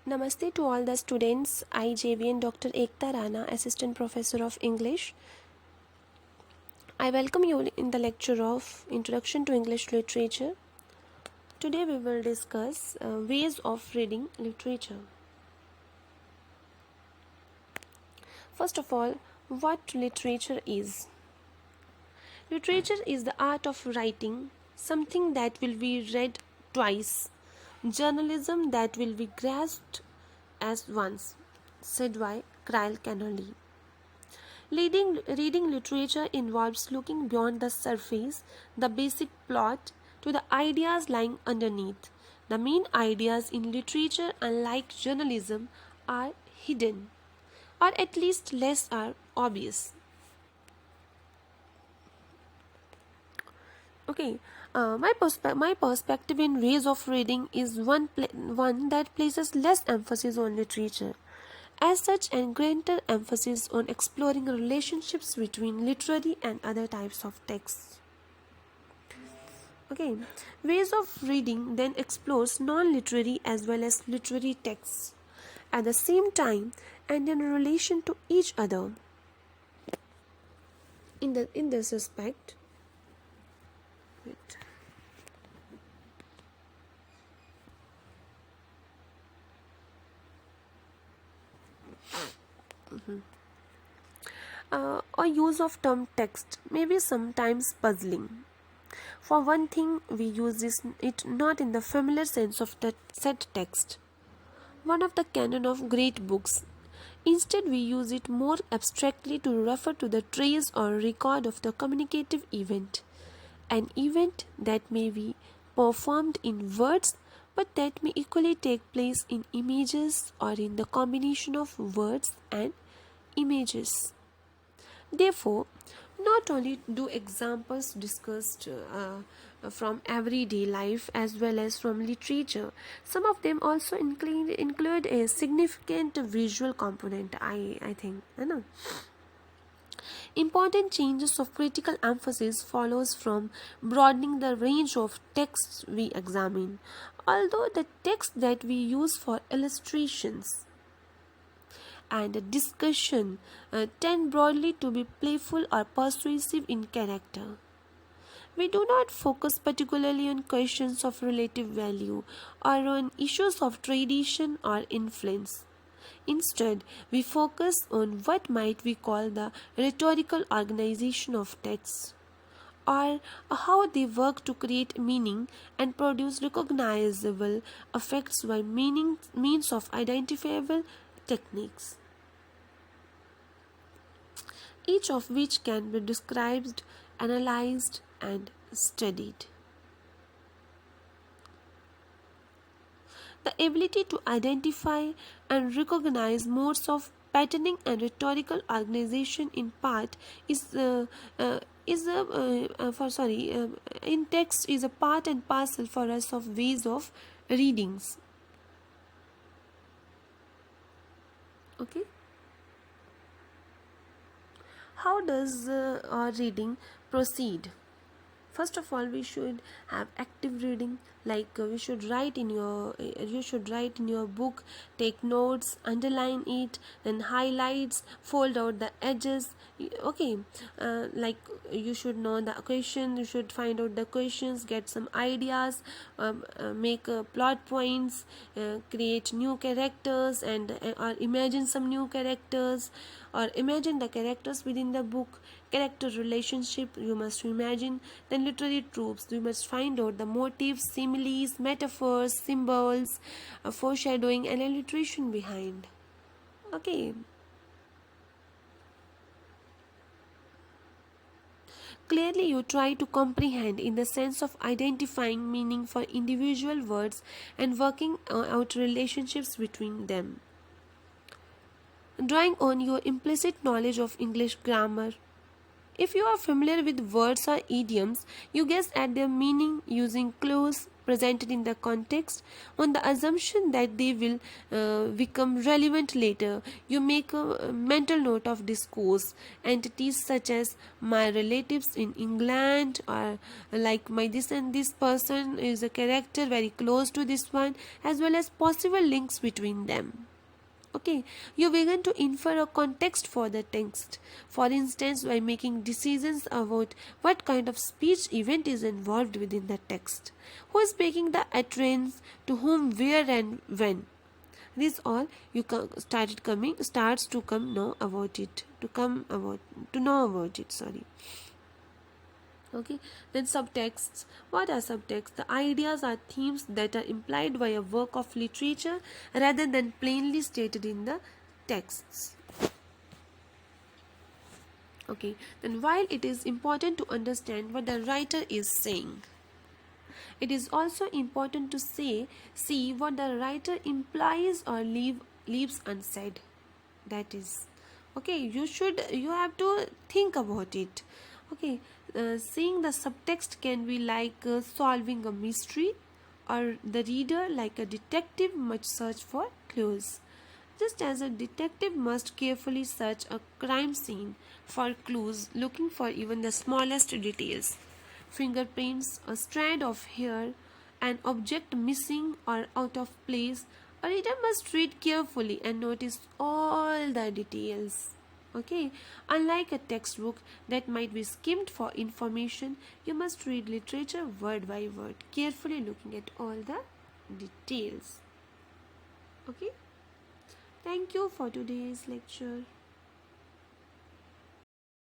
Namaste to all the students. I, JVN Dr. Ekta Rana, Assistant Professor of English. I welcome you in the lecture of Introduction to English Literature. Today we will discuss ways of reading literature. First of all, what literature is? Literature is the art of writing, something that will be read twice, journalism that will be grasped as once, said by Kyle Connolly. Reading literature involves looking beyond the surface, the basic plot, to the ideas lying underneath. The main ideas in literature, unlike journalism, are hidden, or at least less are obvious. Okay, my perspective in ways of reading is one that places less emphasis on literature. As such, and greater emphasis on exploring relationships between literary and other types of texts. Okay, ways of reading then explores non-literary as well as literary texts at the same time and in relation to each other. In this respect, wait. Or use of term text may be sometimes puzzling. For one thing, we use it not in the familiar sense of the set text, one of the canon of great books. Instead, we use it more abstractly to refer to the trace or record of the communicative event, an event that may be performed in words but that may equally take place in images or in the combination of words and images. Therefore, not only do examples discussed from everyday life as well as from literature, some of them also include a significant visual component, I think. Important changes of critical emphasis follows from broadening the range of texts we examine, although the texts that we use for illustrations and discussion tend broadly to be playful or persuasive in character. We do not focus particularly on questions of relative value or on issues of tradition or influence. Instead, we focus on what might we call the rhetorical organization of texts, or how they work to create meaning and produce recognizable effects by means of identifiable techniques, each of which can be described, analyzed, and studied. The ability to identify and recognize modes of patterning and rhetorical organization in part in text is a part and parcel for us of ways of readings. Okay. How does our reading proceed? First of all, we should have active reading, like you should write in your book, take notes, underline it, then highlights, fold out the edges. Okay, like you should know the question, you should find out the questions, get some ideas, make plot points, create new characters, and or imagine some new characters, or imagine the characters within the book, character relationship you must imagine, then literary tropes you must find out the motifs, similes, metaphors, symbols, foreshadowing, and alliteration behind. Okay. Clearly, you try to comprehend in the sense of identifying meaning for individual words and working out relationships between them. Drawing on your implicit knowledge of English grammar. If you are familiar with words or idioms, you guess at their meaning using clues, presented in the context on the assumption that they will become relevant later. You make a mental note of discourse entities such as my relatives in England, or like my this and this person is a character very close to this one, as well as possible links between them. Okay, you begin to infer a context for the text. For instance, by making decisions about what kind of speech event is involved within the text, who is making the utterance, to whom, where, and when. This all you starts to come know about it, to know about it. Sorry. Okay, then subtexts. What are subtexts? The ideas are themes that are implied by a work of literature rather than plainly stated in the texts. Okay, then while it is important to understand what the writer is saying, it is also important to see what the writer implies or leaves unsaid. That is, okay, you have to think about it. Okay, seeing the subtext can be like solving a mystery, or the reader like a detective must search for clues. Just as a detective must carefully search a crime scene for clues, looking for even the smallest details, fingerprints, a strand of hair, an object missing or out of place, a reader must read carefully and notice all the details. Okay, unlike a textbook that might be skimmed for information, you must read literature word by word, carefully looking at all the details. Okay, thank you for today's lecture.